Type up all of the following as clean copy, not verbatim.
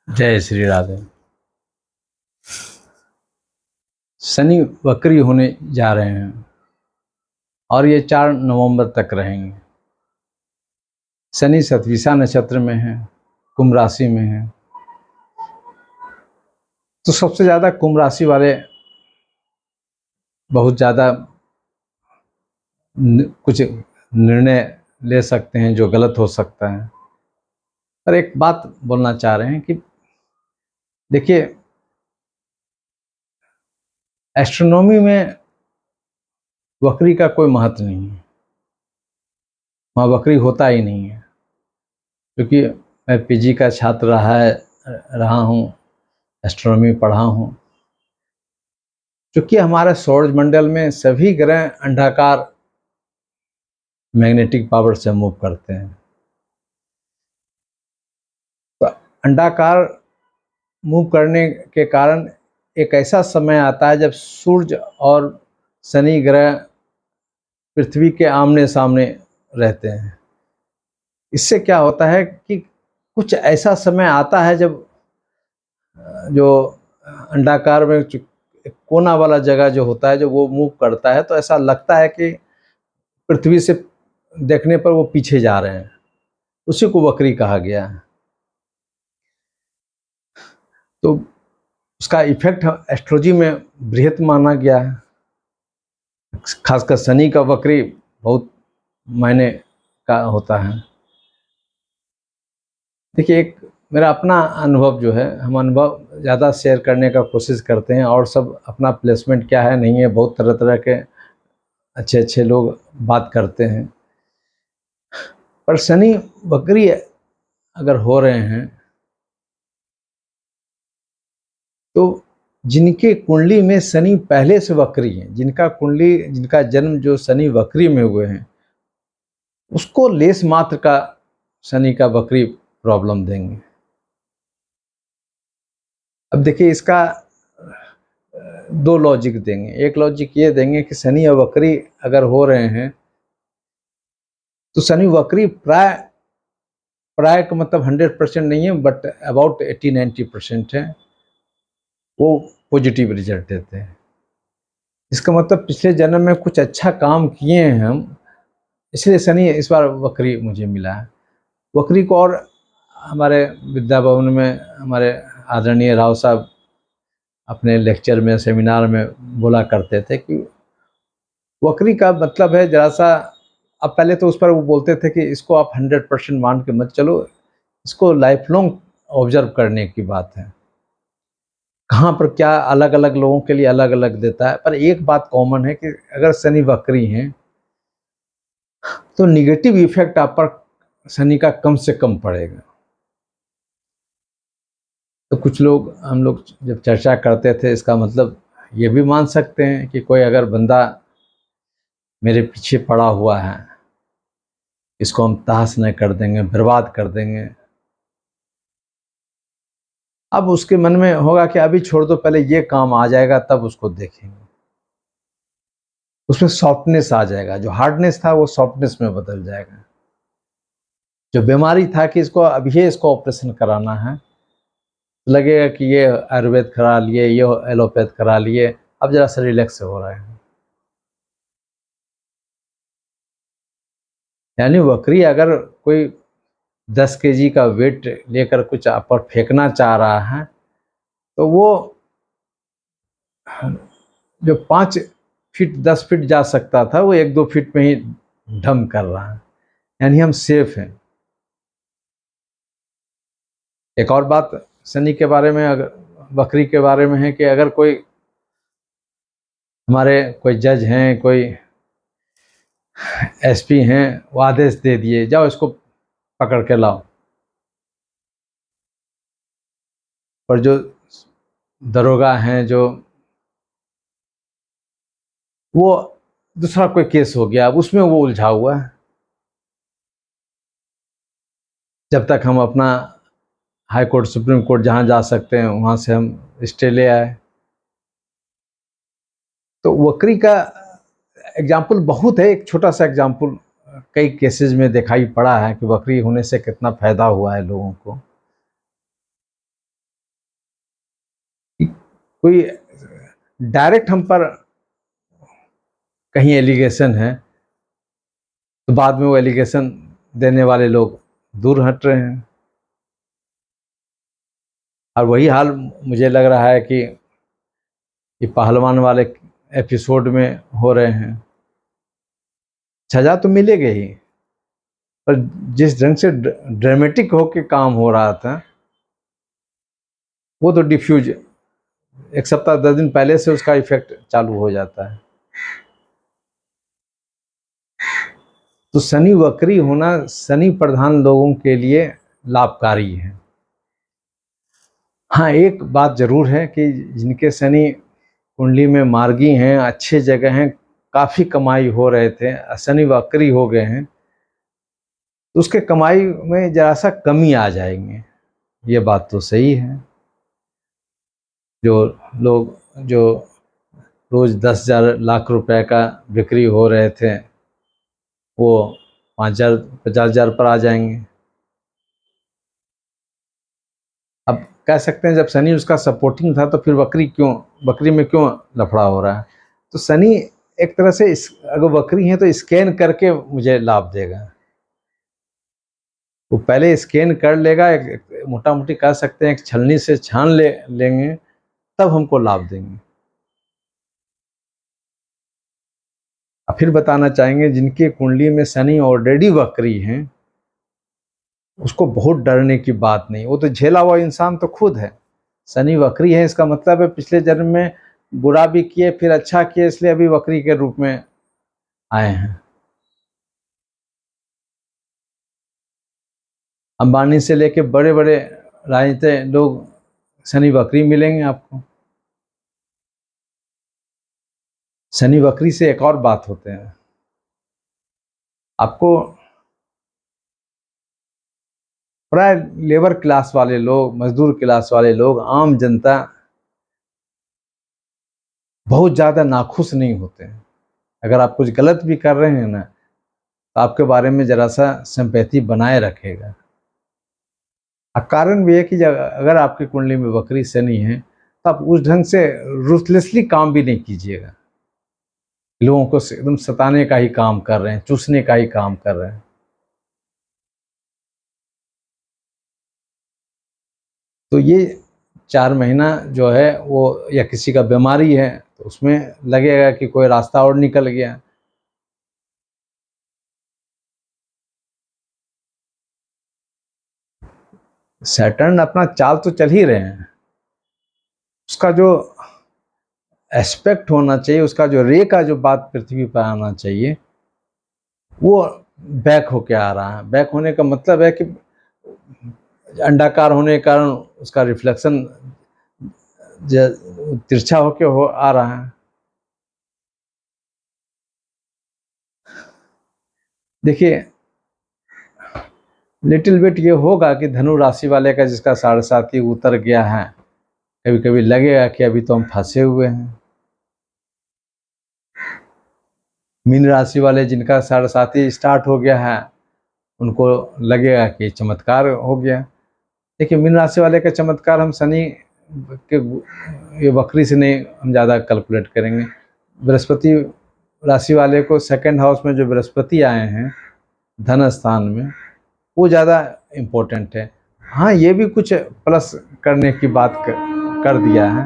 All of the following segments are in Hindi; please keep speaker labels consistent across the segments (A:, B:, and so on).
A: जय श्री राधे। शनि वक्री होने जा रहे हैं और ये 4 नवंबर तक रहेंगे। शनि शतभिषा नक्षत्र में है, कुंभ राशि में है। तो सबसे ज़्यादा कुंभ राशि वाले बहुत ज़्यादा कुछ निर्णय ले सकते हैं जो गलत हो सकता है। पर एक बात बोलना चाह रहे हैं कि देखिए, एस्ट्रोनॉमी में वक्री का कोई महत्व नहीं है, वहाँ वक्री होता ही नहीं है। क्योंकि मैं पीजी का छात्र रहा हूँ, एस्ट्रोनॉमी पढ़ा हूँ। क्योंकि हमारे सौरमंडल में सभी ग्रह अंडाकार मैग्नेटिक पावर से मूव करते हैं। तो अंडाकार मूव करने के कारण एक ऐसा समय आता है जब सूर्य और शनि ग्रह पृथ्वी के आमने सामने रहते हैं। इससे क्या होता है कि कुछ ऐसा समय आता है जब जो अंडाकार में कोना वाला जगह जो होता है, जो वो मूव करता है, तो ऐसा लगता है कि पृथ्वी से देखने पर वो पीछे जा रहे हैं। उसी को वक्री कहा गया है। तो उसका इफेक्ट एस्ट्रोलॉजी में बृहत माना गया है। खासकर शनि का वक्री बहुत मायने का होता है। देखिए, एक मेरा अपना अनुभव जो है, हम अनुभव ज़्यादा शेयर करने का कोशिश करते हैं, और सब अपना प्लेसमेंट क्या है नहीं है, बहुत तरह तरह के अच्छे अच्छे लोग बात करते हैं। पर शनि वक्री अगर हो रहे हैं तो जिनके कुंडली में शनि पहले से वक्री है, जिनका जन्म जो शनि वक्री में हुए हैं, उसको लेस मात्र का शनि का वक्री प्रॉब्लम देंगे। अब देखिए, इसका 2 लॉजिक देंगे। एक लॉजिक ये देंगे कि शनि वक्री अगर हो रहे हैं तो शनि वक्री प्राय का मतलब 100% नहीं है, बट अबाउट 80-90% है, वो पॉजिटिव रिजल्ट देते हैं। इसका मतलब पिछले जन्म में कुछ अच्छा काम किए हैं हम, इसलिए शनि इस बार वक्री मुझे मिला है। वक्री को और हमारे विद्या भवन में हमारे आदरणीय राव साहब अपने लेक्चर में, सेमिनार में बोला करते थे कि वक्री का मतलब है जरा सा। अब पहले तो उस पर वो बोलते थे कि इसको आप 100% मान के मत चलो, इसको लाइफ लॉन्ग ऑब्जर्व करने की बात है। कहाँ पर क्या अलग अलग लोगों के लिए अलग अलग देता है, पर एक बात कॉमन है कि अगर शनि वक्री हैं तो निगेटिव इफेक्ट आप पर शनि का कम से कम पड़ेगा। तो कुछ लोग, हम लोग जब चर्चा करते थे, इसका मतलब ये भी मान सकते हैं कि कोई अगर बंदा मेरे पीछे पड़ा हुआ है, इसको हम तहस न कर देंगे, बर्बाद कर देंगे। अब उसके मन में होगा कि अभी छोड़ दो, पहले ये काम आ जाएगा तब उसको देखेंगे। उसमें सॉफ्टनेस आ जाएगा, जो हार्डनेस था वो सॉफ्टनेस में बदल जाएगा। जो बीमारी था कि इसको ऑपरेशन कराना है, तो लगेगा कि ये आयुर्वेद करा लिए, ये एलोपैथ करा लिए, अब जरा सा रिलैक्स हो रहा है। यानी वक्री अगर कोई 10 केजी का वेट लेकर कुछ आप पर फेंकना चाह रहा है, तो वो जो 5 फीट 10 फीट जा सकता था, वो 1-2 फीट में ही ढम कर रहा है। यानी हम सेफ हैं। एक और बात शनि के बारे में, अगर वक्री के बारे में है कि अगर हमारे कोई जज हैं, कोई एसपी हैं, वो आदेश दे दिए जाओ इसको पकड़ के लाओ, पर जो दरोगा हैं, जो वो दूसरा कोई केस हो गया, अब उसमें वो उलझा हुआ है। जब तक हम अपना हाई कोर्ट, सुप्रीम कोर्ट जहाँ जा सकते हैं वहाँ से हम स्टे ले आए। तो वक्री का एग्जाम्पल बहुत है, एक छोटा सा एग्जाम्पल कई केसेस में दिखाई पड़ा है कि वक्री होने से कितना फायदा हुआ है लोगों को। कोई डायरेक्ट हम पर कहीं एलिगेशन है तो बाद में वो एलिगेशन देने वाले लोग दूर हट रहे हैं। और वही हाल मुझे लग रहा है कि ये पहलवान वाले एपिसोड में हो रहे हैं। सजा तो मिलेगी ही, पर जिस ढंग से ड्रामेटिक होके काम हो रहा था वो तो डिफ्यूज 1 सप्ताह 10 दिन पहले से उसका इफेक्ट चालू हो जाता है। तो शनि वक्री होना शनि प्रधान लोगों के लिए लाभकारी है। हाँ, एक बात जरूर है कि जिनके शनि कुंडली में मार्गी हैं, अच्छे जगह हैं, काफ़ी कमाई हो रहे थे, शनि वक्री हो गए हैं तो उसके कमाई में जरा सा कमी आ जाएंगे। ये बात तो सही है। जो लोग जो रोज़ 10,000 लाख रुपए का बिक्री हो रहे थे वो 5,000 50,000 पर आ जाएंगे। अब कह सकते हैं जब शनि उसका सपोर्टिंग था तो फिर बकरी में क्यों लफड़ा हो रहा है। तो शनि एक तरह से अगर बकरी है तो स्कैन करके मुझे लाभ देगा। वो पहले स्कैन कर लेगा, एक मोटा मोटी कह सकते हैं एक छलनी से छान लेंगे तब हमको लाभ देंगे। अब फिर बताना चाहेंगे जिनकी कुंडली में शनि ऑलरेडी वक्री हैं उसको बहुत डरने की बात नहीं, वो तो झेला हुआ इंसान तो खुद है। शनि वक्री है इसका मतलब है पिछले जन्म में बुरा भी किए फिर अच्छा किए, इसलिए अभी वक्री के रूप में आए हैं। अंबानी से लेके बड़े बड़े राजनीतिक लोग शनि वक्री मिलेंगे आपको। शनि वक्री से एक और बात होते हैं, आपको प्राय लेबर क्लास वाले लोग, मजदूर क्लास वाले लोग, आम जनता बहुत ज़्यादा नाखुश नहीं होते हैं। अगर आप कुछ गलत भी कर रहे हैं ना तो आपके बारे में ज़रा सा सिंपैथी बनाए रखेगा। कारण भी है कि अगर आपकी कुंडली में वक्री शनि है तो आप उस ढंग से रूथलेसली काम भी नहीं कीजिएगा। लोगों को एकदम सताने का ही काम कर रहे हैं, चूसने का ही काम कर रहे हैं। तो ये 4 महीना जो है वो या किसी का बीमारी है तो उसमें लगेगा कि कोई रास्ता और निकल गया। सैटर्न अपना चाल तो चल ही रहे हैं, उसका जो एस्पेक्ट होना चाहिए, उसका जो रे का जो बात पृथ्वी पर आना चाहिए वो बैक होके आ रहा है। बैक होने का मतलब है कि अंडाकार होने के कारण उसका रिफ्लेक्शन तिरछा होके आ रहा है। देखिए लिटिल बिट ये होगा कि धनु राशि वाले का जिसका 7.5 उतर गया है, कभी कभी लगेगा कि अभी तो हम फंसे हुए हैं। मीन राशि वाले जिनका 7.5 स्टार्ट हो गया है उनको लगेगा कि चमत्कार हो गया। देखिए मीन राशि वाले का चमत्कार हम शनि के ये वक्री से नहीं हम ज़्यादा कैलकुलेट करेंगे। बृहस्पति राशि वाले को सेकंड हाउस में जो बृहस्पति आए हैं धन स्थान में वो ज़्यादा इम्पोर्टेंट है। हाँ, ये भी कुछ प्लस करने की बात कर दिया है।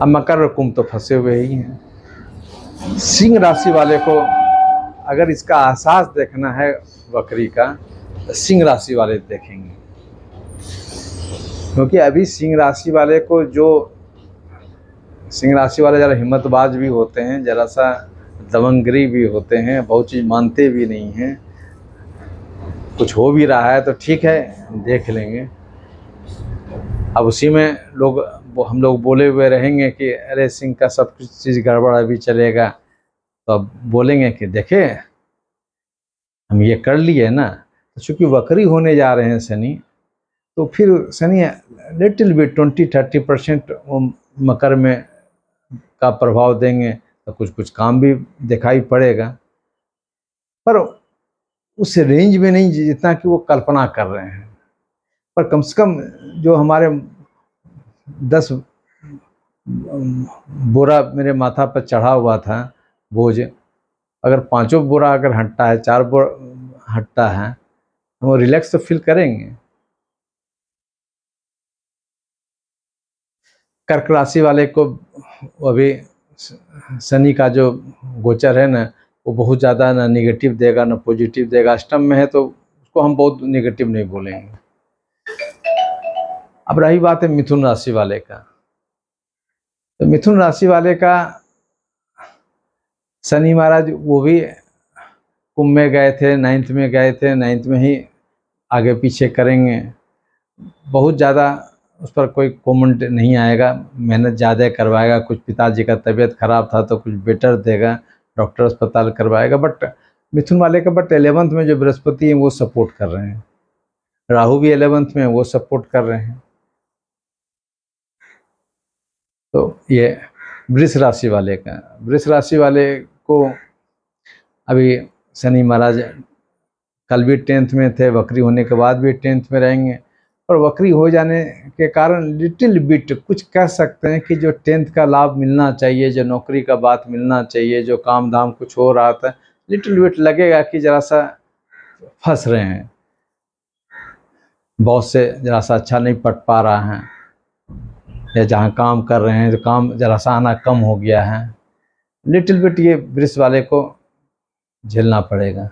A: अब मकर और कुंभ तो फंसे हुए ही हैं। सिंह राशि वाले को अगर इसका एहसास देखना है वक्री का तो सिंह राशि वाले देखेंगे, क्योंकि अभी सिंह राशि वाले को सिंह राशि वाले ज़रा हिम्मतबाज भी होते हैं, ज़रा सा दबंगरी भी होते हैं, बहुत चीज़ मानते भी नहीं हैं। कुछ हो भी रहा है तो ठीक है देख लेंगे। अब उसी में हम लोग बोले हुए रहेंगे कि अरे सिंह का सब कुछ चीज़ गड़बड़ अभी चलेगा, तो अब बोलेंगे कि देखे हम ये कर लिए ना। तो चूँकि वक्री होने जा रहे हैं शनि, तो फिर शनि लिटिल बिट 20-30% मकर में का प्रभाव देंगे तो कुछ कुछ काम भी दिखाई पड़ेगा, पर उस रेंज में नहीं जितना कि वो कल्पना कर रहे हैं। पर कम से कम जो हमारे 10 बोरा मेरे माथा पर चढ़ा हुआ था बोझ, अगर 5 बोरा अगर हटता है, 4 बोरा हटता है, तो वो रिलैक्स तो फील करेंगे। कर्क राशि वाले को अभी शनि का जो गोचर है ना, वो बहुत ज़्यादा ना निगेटिव देगा ना पॉजिटिव देगा। अष्टम में है तो उसको हम बहुत निगेटिव नहीं बोलेंगे। अब रही बात है मिथुन राशि वाले का, तो मिथुन राशि वाले का शनि महाराज वो भी कुंभ में गए थे, 9th में गए थे, 9th में ही आगे पीछे करेंगे। बहुत ज़्यादा उस पर कोई कमेंट नहीं आएगा, मेहनत ज़्यादा करवाएगा। कुछ पिताजी का तबीयत खराब था तो कुछ बेटर देगा, डॉक्टर अस्पताल करवाएगा। बट मिथुन वाले का 11th में जो बृहस्पति है वो सपोर्ट कर रहे हैं, राहु भी 11th में वो सपोर्ट कर रहे हैं। तो ये वृष राशि वाले का, वृष राशि वाले को अभी शनि महाराज कल भी 10th में थे, वक्री होने के बाद भी 10th में रहेंगे। और वक्री हो जाने के कारण लिटिल बिट कुछ कह सकते हैं कि जो 10th का लाभ मिलना चाहिए, जो नौकरी का बात मिलना चाहिए, जो काम धाम कुछ हो रहा था, लिटिल बिट लगेगा कि जरा सा फंस रहे हैं, बॉस से जरा सा अच्छा नहीं पट पा रहा है, या जहाँ काम कर रहे हैं तो काम जरा सा आना कम हो गया है। लिटिल बिट ये वृष वाले को झेलना पड़ेगा।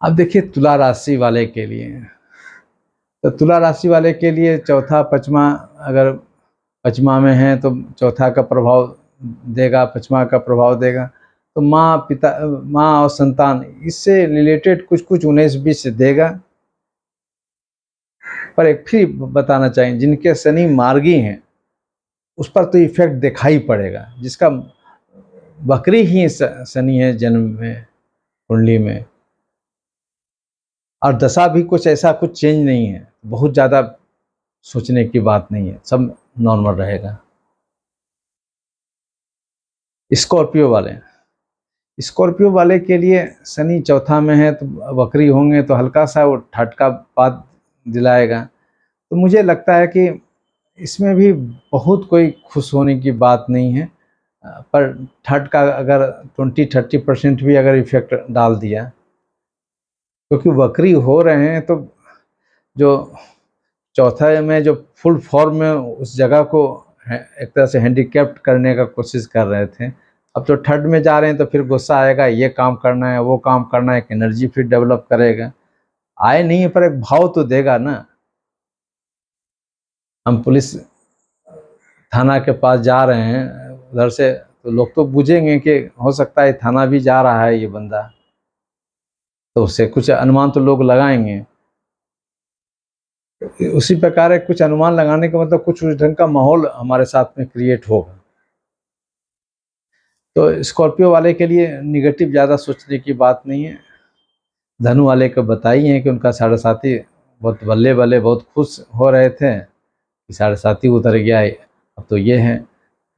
A: अब देखिए तुला राशि वाले के लिए, तो तुला राशि वाले के लिए चौथा पंचमा, अगर पंचमा में है तो चौथा का प्रभाव देगा, पंचमा का प्रभाव देगा। तो माँ पिता, माँ और संतान, इससे रिलेटेड कुछ कुछ 19-20 देगा। पर एक फिर बताना चाहिए, जिनके शनि मार्गी हैं उस पर तो इफेक्ट दिखाई पड़ेगा, जिसका वक्री ही शनि है जन्म में, कुंडली में, और दशा भी कुछ ऐसा कुछ चेंज नहीं है, बहुत ज़्यादा सोचने की बात नहीं है, सब नॉर्मल रहेगा। स्कॉर्पियो वाले के लिए शनि चौथा में है तो वक्री होंगे तो हल्का सा वो ठट का बात दिलाएगा। तो मुझे लगता है कि इसमें भी बहुत कोई खुश होने की बात नहीं है, पर ठट का अगर 20-30% भी अगर इफेक्ट डाल दिया, क्योंकि वक्री हो रहे हैं तो जो चौथा में जो फुल फॉर्म में उस जगह को एक तरह से हैंडीकैप्ट करने का कोशिश कर रहे थे, अब तो थर्ड में जा रहे हैं तो फिर गुस्सा आएगा, ये काम करना है वो काम करना है, एक एनर्जी फिर डेवलप करेगा। आए नहीं है पर एक भाव तो देगा ना। हम पुलिस थाना के पास जा रहे हैं उधर से, तो लोग तो बुझेंगे कि हो सकता है थाना भी जा रहा है ये बंदा, तो उससे कुछ अनुमान तो लोग लगाएंगे। उसी प्रकार है, कुछ अनुमान लगाने का मतलब कुछ उस ढंग का माहौल हमारे साथ में क्रिएट होगा। तो स्कॉर्पियो वाले के लिए निगेटिव ज़्यादा सोचने की बात नहीं है। धनु वाले को बताई है कि उनका 7.5 बहुत बल्ले बल्ले बहुत खुश हो रहे थे कि 7.5 उतर गया है, अब तो ये है।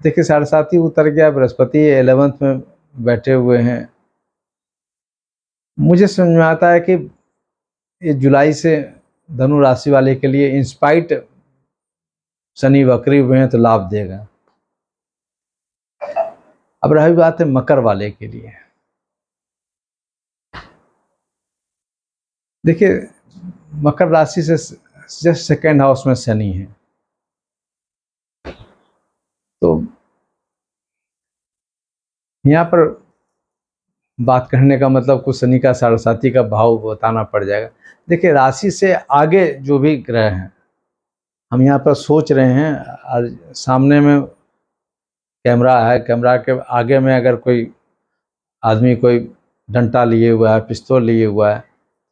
A: देखिए 7.5 उतर गया, बृहस्पति 11th में बैठे हुए हैं। मुझे समझ में आता है कि ये जुलाई से धनु राशि वाले के लिए इंस्पाइट शनि वक्री हुए हैं तो लाभ देगा। अब रही बात है मकर वाले के लिए। देखिए मकर राशि से जस्ट सेकेंड हाउस में शनि है, तो यहाँ पर बात करने का मतलब कुछ शनि का 7.5 का भाव बताना पड़ जाएगा। देखिए राशि से आगे जो भी ग्रह हैं, हम यहाँ पर सोच रहे हैं, और सामने में कैमरा है, कैमरा के आगे में अगर कोई आदमी कोई डंडा लिए हुआ है, पिस्तौल लिए हुआ है,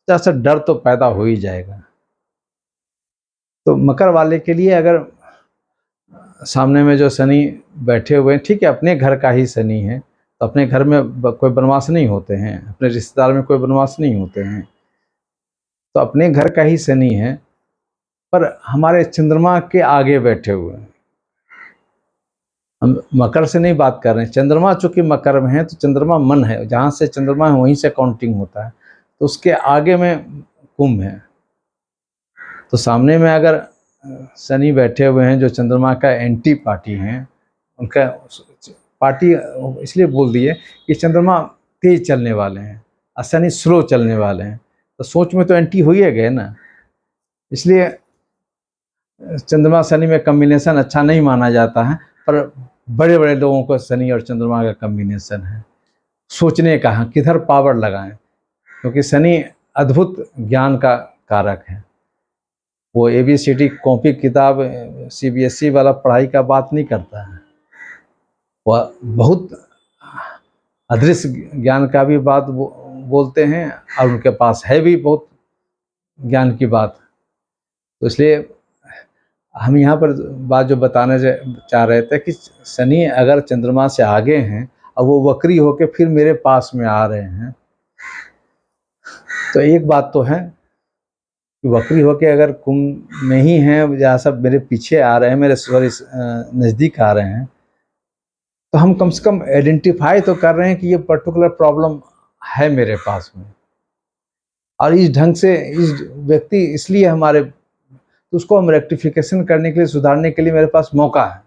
A: तो ऐसा डर तो पैदा हो ही जाएगा। तो मकर वाले के लिए अगर सामने में जो शनि बैठे हुए हैं, ठीक है अपने घर का ही शनि है, तो अपने घर में कोई बनवास नहीं होते हैं, अपने रिश्तेदार में कोई बनवास नहीं होते हैं, तो अपने घर का ही शनि है, पर हमारे चंद्रमा के आगे बैठे हुए हैं। हम मकर से नहीं बात कर रहे हैं, चंद्रमा चूँकि मकर में है तो चंद्रमा मन है, जहाँ से चंद्रमा है वहीं से काउंटिंग होता है, तो उसके आगे में कुंभ है। तो सामने में अगर शनि बैठे हुए हैं जो चंद्रमा का एंटी पार्टी हैं, उनका पार्टी इसलिए बोल दिए कि चंद्रमा तेज चलने वाले हैं और शनि स्लो चलने वाले हैं, तो सोच में तो एंटी हो ही गए ना। इसलिए चंद्रमा शनि में कम्बिनेशन अच्छा नहीं माना जाता है, पर बड़े बड़े लोगों को शनि और चंद्रमा का कम्बिनेशन है। सोचने का किधर पावर लगाएं, क्योंकि शनि अद्भुत ज्ञान का कारक है। वो ABCD कॉपी किताब CBSE वाला पढ़ाई का बात नहीं करता है, वह बहुत अदृश्य ज्ञान का भी बात बोलते हैं, और उनके पास है भी बहुत ज्ञान की बात। तो इसलिए हम यहाँ पर बात जो बताने चाह रहे थे कि शनि अगर चंद्रमा से आगे हैं और वो वक्री होके फिर मेरे पास में आ रहे हैं, तो एक बात तो है कि वक्री होके अगर कुंभ में ही हैं, जहाँ सब मेरे पीछे आ रहे हैं, मेरे सॉरी नज़दीक आ रहे हैं, तो हम कम से कम आइडेंटिफाई तो कर रहे हैं कि ये पर्टिकुलर प्रॉब्लम है मेरे पास में, और इस ढंग से इस व्यक्ति इसलिए हमारे, तो उसको हम रेक्टिफिकेशन करने के लिए, सुधारने के लिए मेरे पास मौका है।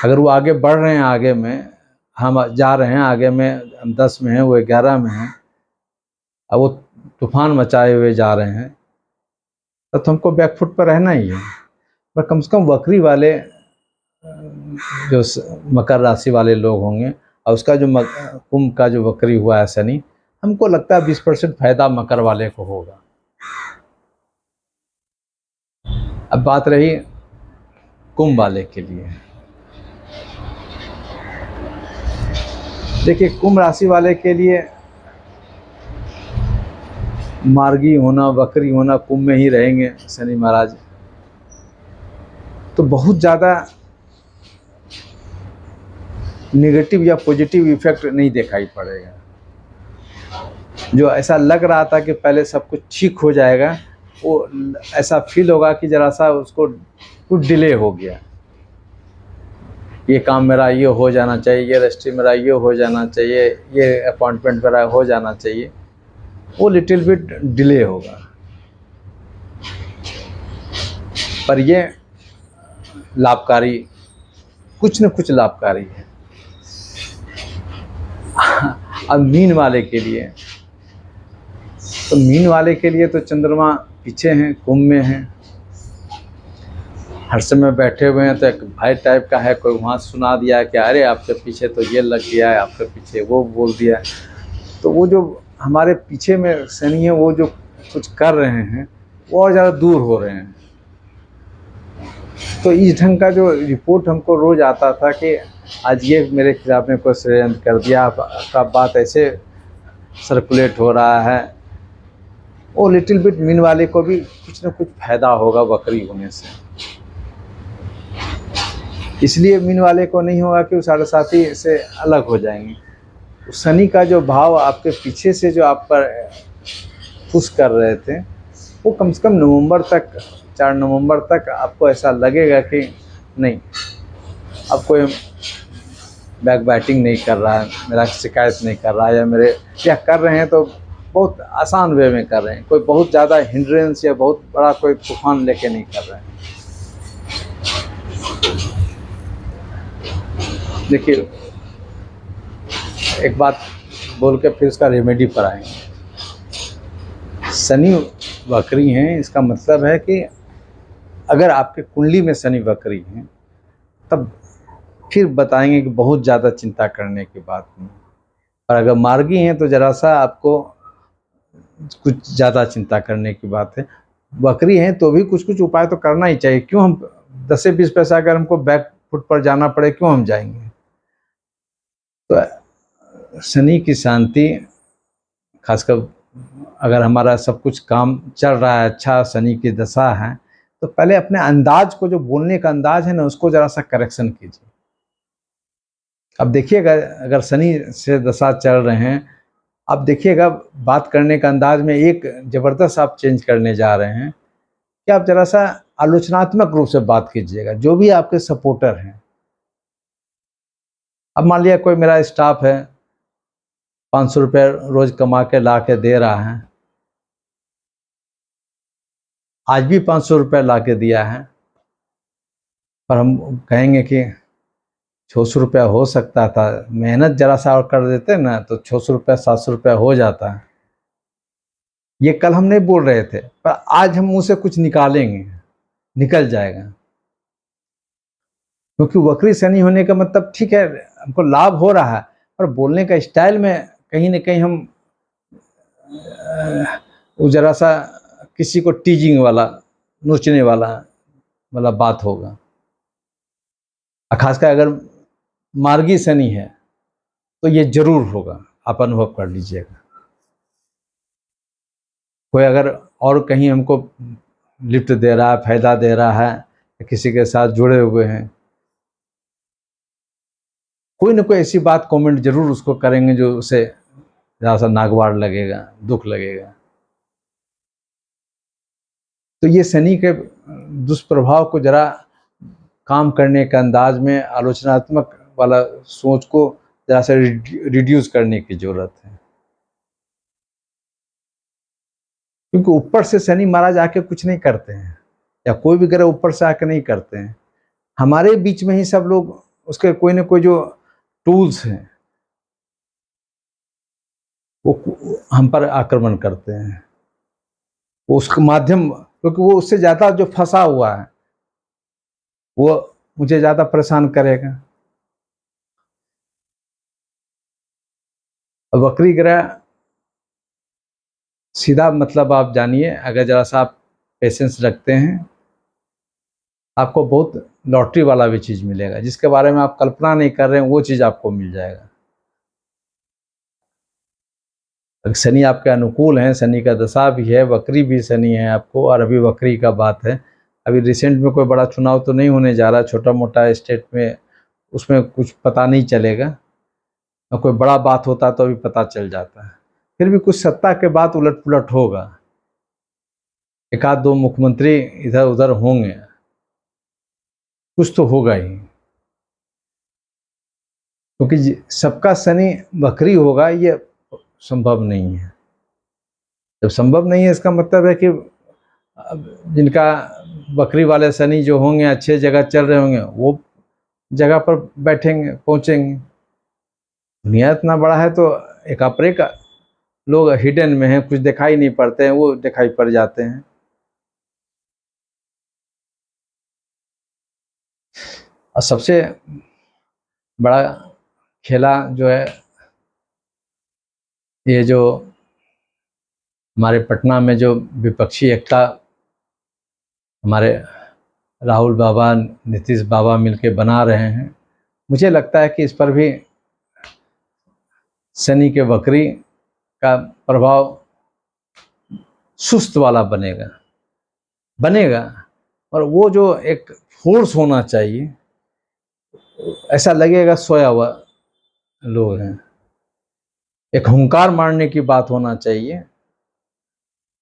A: अगर वो आगे बढ़ रहे हैं, आगे में हम जा रहे हैं, आगे में हम 10 में हैं, वो 11 में हैं, अब वो तूफान मचाए हुए जा रहे हैं, तो हमको बैकफुट पर रहना ही है। पर कम से कम वक्री वाले जो मकर राशि वाले लोग होंगे, और उसका जो कुंभ का जो वक्री हुआ है शनि, हमको लगता है 20% फायदा मकर वाले को होगा। अब बात रही कुंभ वाले के लिए। देखिए, कुंभ राशि वाले के लिए मार्गी होना, वक्री होना, कुंभ में ही रहेंगे शनि महाराज, तो बहुत ज़्यादा नेगेटिव या पॉजिटिव इफेक्ट नहीं दिखाई पड़ेगा। जो ऐसा लग रहा था कि पहले सब कुछ ठीक हो जाएगा, वो ऐसा फील होगा कि ज़रा सा उसको कुछ डिले हो गया। ये काम मेरा ये हो जाना चाहिए, ये रजिस्ट्री मेरा ये हो जाना चाहिए, ये अपॉइंटमेंट मेरा हो जाना चाहिए, वो लिटिल बिट डिले होगा। पर ये लाभकारी, कुछ न कुछ लाभकारी है। अब मीन वाले के लिए, तो मीन वाले के लिए तो चंद्रमा पीछे हैं, कुंभ में हैं, हर समय बैठे हुए हैं, तो एक भाई टाइप का है, कोई वहाँ सुना दिया कि अरे आपके पीछे तो ये लग गया है, आपके पीछे वो बोल दिया। तो वो जो हमारे पीछे में शनि है, वो जो कुछ कर रहे हैं, वो और ज़्यादा दूर हो रहे हैं। तो इस ढंग का जो रिपोर्ट हमको रोज़ आता था कि आज ये मेरे खिलाफ में कोई षड्यंत्र कर दिया, आपका बात ऐसे सर्कुलेट हो रहा है, वो लिटिल बिट मीन वाले को भी कुछ न कुछ फायदा होगा वक्री होने से। इसलिए मीन वाले को नहीं होगा कि वो साढ़े साथी से अलग हो जाएंगे। शनि का जो भाव आपके पीछे से जो आप पर पुश कर रहे थे, वो कम से कम नवंबर तक, 4 नवंबर तक आपको ऐसा लगेगा कि नहीं, अब कोई बैक बैटिंग नहीं कर रहा है, मेरा शिकायत नहीं कर रहा है, या मेरे क्या कर रहे हैं तो बहुत आसान वे में कर रहे हैं, कोई बहुत ज़्यादा हिंड्रेंस या बहुत बड़ा कोई तूफान लेके नहीं कर रहे हैं। देखिए, एक बात बोल के फिर उसका रेमेडी पर आएंगे। शनि वक्री हैं, इसका मतलब है कि अगर आपके कुंडली में शनि वक्री हैं, तब फिर बताएंगे कि बहुत ज़्यादा चिंता करने की बात नहीं। और अगर मार्गी हैं तो ज़रा सा आपको कुछ ज़्यादा चिंता करने की बात है। वक्री हैं तो भी कुछ कुछ उपाय तो करना ही चाहिए। क्यों हम 10 से 20 पैसा अगर हमको बैक फुट पर जाना पड़े, क्यों हम जाएंगे? तो शनि की शांति, खासकर अगर हमारा सब कुछ काम चल रहा है अच्छा, शनि की दशा है, तो पहले अपने अंदाज को, जो बोलने का अंदाज है ना, उसको ज़रा सा करेक्शन कीजिए। अब देखिएगा, अगर शनि से दशा चल रहे हैं, आप देखिएगा बात करने का अंदाज में एक ज़बरदस्त आप चेंज करने जा रहे हैं कि आप ज़रा सा आलोचनात्मक रूप से बात कीजिएगा, जो भी आपके सपोर्टर हैं। अब मान लिया कोई मेरा स्टाफ है, 500 रुपये रोज़ कमा के ला के दे रहा है, आज भी 500 रुपये ला के दिया है, पर हम कहेंगे कि 600 रुपया हो सकता था, मेहनत जरा सा और कर देते ना तो 600 रुपया 700 रुपया हो जाता है। ये कल हम नहीं बोल रहे थे, पर आज हम मुंह से कुछ निकालेंगे, निकल जाएगा। क्योंकि वक्री शनि होने का मतलब ठीक है हमको लाभ हो रहा है, पर बोलने का स्टाइल में कहीं ना कहीं हम वो जरा सा किसी को टीजिंग वाला, नोचने वाला बात होगा। खासकर अगर मार्गी शनि है तो ये जरूर होगा, आप अनुभव कर लीजिएगा। कोई अगर और कहीं हमको लिफ्ट दे रहा है, फायदा दे रहा है, किसी के साथ जुड़े हुए हैं, कोई ना कोई ऐसी बात कमेंट जरूर उसको करेंगे जो उसे ज़रा सा नागवार लगेगा, दुख लगेगा। तो ये शनि के दुष्प्रभाव को जरा काम करने के अंदाज में आलोचनात्मक वाला सोच को जरा सा रिड्यूस करने की जरूरत है। क्योंकि ऊपर से शनि महाराज आके कुछ नहीं करते हैं, या कोई भी ग्रह ऊपर से आके नहीं करते हैं। हमारे बीच में ही सब लोग उसके कोई ना कोई जो टूल्स हैं वो हम पर आक्रमण करते हैं। वो उसका माध्यम, क्योंकि वो उससे ज़्यादा जो फंसा हुआ है वो मुझे ज़्यादा परेशान करेगा। वक्री ग्रह सीधा मतलब आप जानिए, अगर जरा सा आप पेशेंस रखते हैं, आपको बहुत लॉटरी वाला भी चीज़ मिलेगा, जिसके बारे में आप कल्पना नहीं कर रहे हैं वो चीज़ आपको मिल जाएगा। शनि आपके अनुकूल हैं, शनि का दशा भी है, वक्री भी शनि है आपको, और अभी वक्री का बात है। अभी रिसेंट में कोई बड़ा चुनाव तो नहीं होने जा रहा, छोटा मोटा स्टेट में, उसमें कुछ पता नहीं चलेगा। और कोई बड़ा बात होता तो अभी पता चल जाता है। फिर भी कुछ सत्ता के बाद उलट पुलट होगा, एक आध दो मुख्यमंत्री इधर उधर होंगे, कुछ तो होगा ही। क्योंकि सबका शनि वक्री होगा ये संभव नहीं है। जब संभव नहीं है इसका मतलब है कि जिनका बकरी वाले शनि जो होंगे, अच्छे जगह चल रहे होंगे, वो जगह पर बैठेंगे, पहुंचेंगे। दुनिया इतना बड़ा है तो एक अपरे का लोग हिडन में हैं, कुछ दिखाई नहीं पड़ते हैं, वो दिखाई पड़ जाते हैं। और सबसे बड़ा खेला जो है, ये जो हमारे पटना में जो विपक्षी एकता हमारे राहुल बाबा, नीतीश बाबा मिलके बना रहे हैं, मुझे लगता है कि इस पर भी शनि के वक्री का प्रभाव सुस्त वाला बनेगा। और वो जो एक फोर्स होना चाहिए, ऐसा लगेगा सोया हुआ लोग हैं, एक हुंकार मारने की बात होना चाहिए,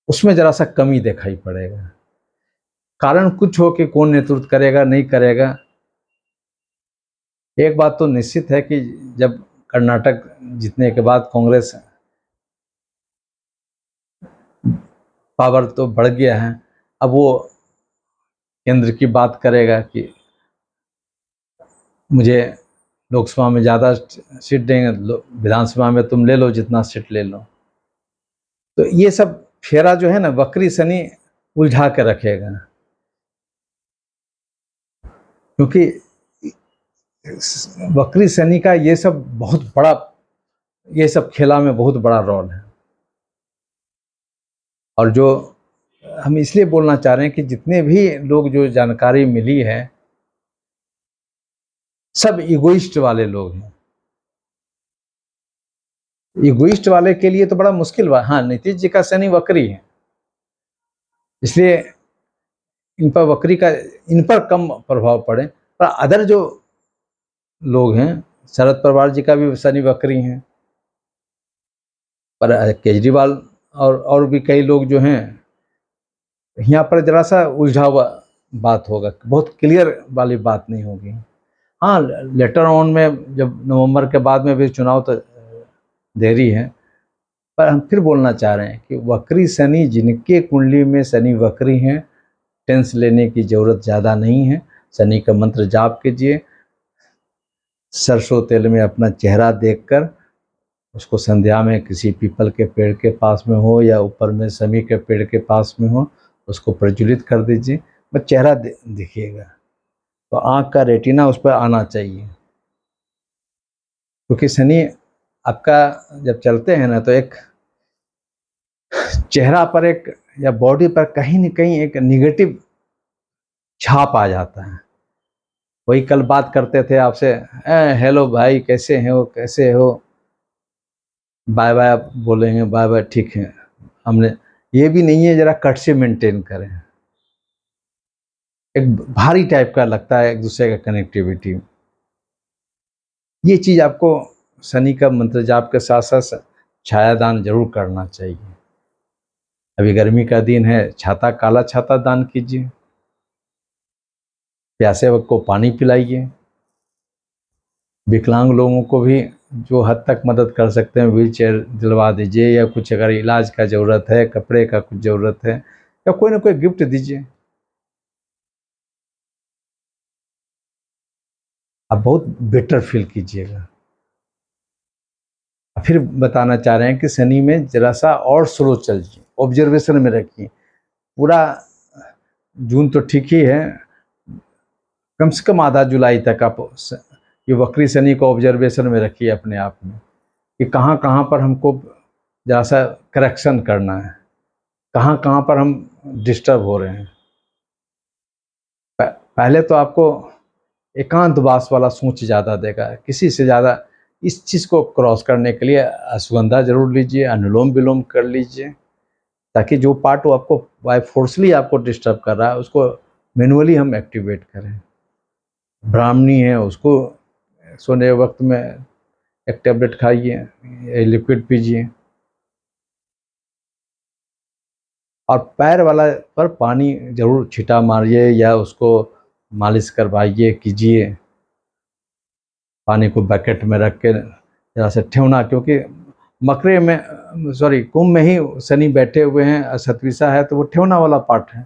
A: उसमें जरा सा कमी दिखाई पड़ेगा। कारण कुछ हो कि कौन नेतृत्व करेगा नहीं करेगा। एक बात तो निश्चित है कि जब कर्नाटक जीतने के बाद कांग्रेस पावर तो बढ़ गया है, अब वो केंद्र की बात करेगा कि मुझे लोकसभा में ज़्यादा सीट देंगे, विधानसभा में तुम ले लो जितना सीट ले लो। तो ये सब फेरा जो है ना, वक्री शनि उलझा के रखेगा। क्योंकि वक्री शनि का ये सब बहुत बड़ा, ये सब खेला में बहुत बड़ा रोल है। और जो हम इसलिए बोलना चाह रहे हैं कि जितने भी लोग जो जानकारी मिली है, सब इगोइस्ट वाले लोग हैं। इगोइस्ट वाले के लिए तो बड़ा मुश्किल हुआ। हाँ, नीतीश जी का शनि वक्री है, इसलिए इन पर वक्री का, इन पर कम प्रभाव पड़े। पर अदर जो लोग हैं, शरद पवार जी का भी शनि वक्री हैं, पर केजरीवाल और भी कई लोग जो हैं, यहाँ पर जरा सा उलझा हुआ बात होगा, बहुत क्लियर वाली बात नहीं होगी। हाँ, लेटर ऑन में जब नवंबर के बाद में भी चुनाव तो देरी है, पर हम फिर बोलना चाह रहे हैं कि वक्री शनि जिनके कुंडली में शनि वक्री हैं, टेंस लेने की ज़रूरत ज़्यादा नहीं है। शनि का मंत्र जाप कीजिए, सरसों तेल में अपना चेहरा देखकर उसको संध्या में किसी पीपल के पेड़ के पास में हो या ऊपर में शमी के पेड़ के पास में हो, उसको प्रज्वलित कर दीजिए। बस चेहरा दिखिएगा, तो आँख का रेटिना उस पर आना चाहिए, क्योंकि शनि आपका जब चलते हैं ना तो एक चेहरा पर एक या बॉडी पर कहीं न कहीं एक निगेटिव छाप आ जाता है। वही कल बात करते थे आपसे, हेलो भाई कैसे हैं हो, कैसे हो, बाय बाय आप बोलेंगे, बाय बाय ठीक है। हमने ये भी नहीं है, जरा कट से मेंटेन करें। एक भारी टाइप का लगता है एक दूसरे का कनेक्टिविटी। ये चीज़ आपको शनि का मंत्र जाप के साथ साथ छायादान जरूर करना चाहिए। अभी गर्मी का दिन है, छाता, काला छाता दान कीजिए, प्यासे वक्त को पानी पिलाइए, विकलांग लोगों को भी जो हद तक मदद कर सकते हैं व्हील चेयर दिलवा दीजिए, या कुछ अगर इलाज का ज़रूरत है, कपड़े का कुछ ज़रूरत है, या कोई ना कोई गिफ्ट दीजिए। आप बहुत बेटर फील कीजिएगा। फिर बताना चाह रहे हैं कि शनि में जरा सा और स्लो चलिए, ऑब्जर्वेशन में रखिए। पूरा जून तो ठीक ही है, कम से कम आधा जुलाई तक आप ये वक्री शनि को ऑब्जर्वेशन में रखिए अपने आप में, कि कहाँ कहाँ पर हमको जरा सा करेक्शन करना है, कहाँ कहाँ पर हम डिस्टर्ब हो रहे हैं। पहले तो आपको एकांतवास वाला सोच ज़्यादा देगा, किसी से ज़्यादा इस चीज़ को क्रॉस करने के लिए अश्वगंधा जरूर लीजिए, अनुलोम विलोम कर लीजिए, ताकि जो पार्ट वो आपको बाय फोर्सली आपको डिस्टर्ब कर रहा है उसको मैनुअली हम एक्टिवेट करें। ब्राह्मणी है, उसको सोने वक्त में एक टेबलेट खाइए, लिक्विड पीजिए, और पैर वाला पर पानी जरूर छिटा मारिए या उसको मालिश करवाइए, कीजिए। पानी को बकेट में रख के जरा से ठेवना, क्योंकि मकरे में कुंभ में ही शनि बैठे हुए हैं, सतविसा है, तो वो ठेवना वाला पार्ट है।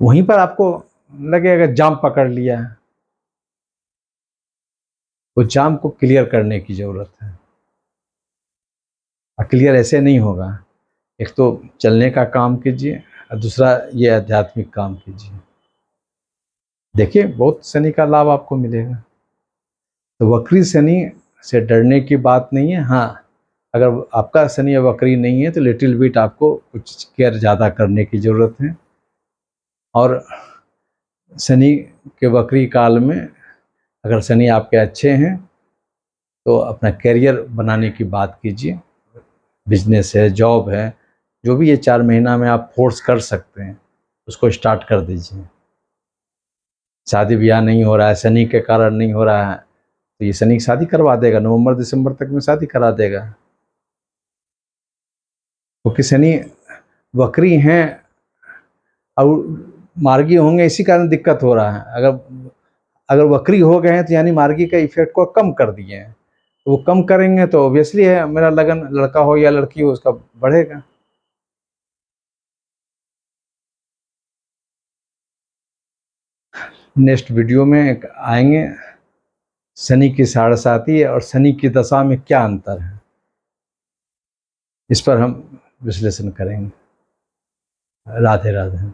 A: वहीं पर आपको लगेगा जाम पकड़ लिया है, वो जाम को क्लियर करने की जरूरत है। और क्लियर ऐसे नहीं होगा, एक तो चलने का काम कीजिए और दूसरा ये आध्यात्मिक काम कीजिए, देखिए बहुत शनि का लाभ आपको मिलेगा। तो वक्री शनि से डरने की बात नहीं है। हाँ, अगर आपका शनि या वक्री नहीं है तो लिटिल बिट आपको कुछ केयर ज़्यादा करने की ज़रूरत है। और शनि के वक्री काल में अगर शनि आपके अच्छे हैं तो अपना करियर बनाने की बात कीजिए, बिजनेस है, जॉब है, जो भी ये 4 महीना में आप फोर्स कर सकते हैं उसको स्टार्ट कर दीजिए। शादी ब्याह नहीं हो रहा है, शनि के कारण नहीं हो रहा है, तो ये शनि शादी करवा देगा, नवंबर दिसंबर तक में शादी करा देगा। क्योंकि शनि वक्री हैं और मार्गी होंगे, इसी कारण दिक्कत हो रहा है। अगर वक्री हो गए हैं तो यानी मार्गी का इफेक्ट को कम कर दिए हैं, तो वो कम करेंगे तो ऑब्वियसली है मेरा लगन, लड़का हो या लड़की हो, उसका बढ़ेगा। नेक्स्ट वीडियो में आएंगे शनि की साढ़ेसाती और शनि की दशा में क्या अंतर है, इस पर हम विश्लेषण करेंगे। राधे राधे।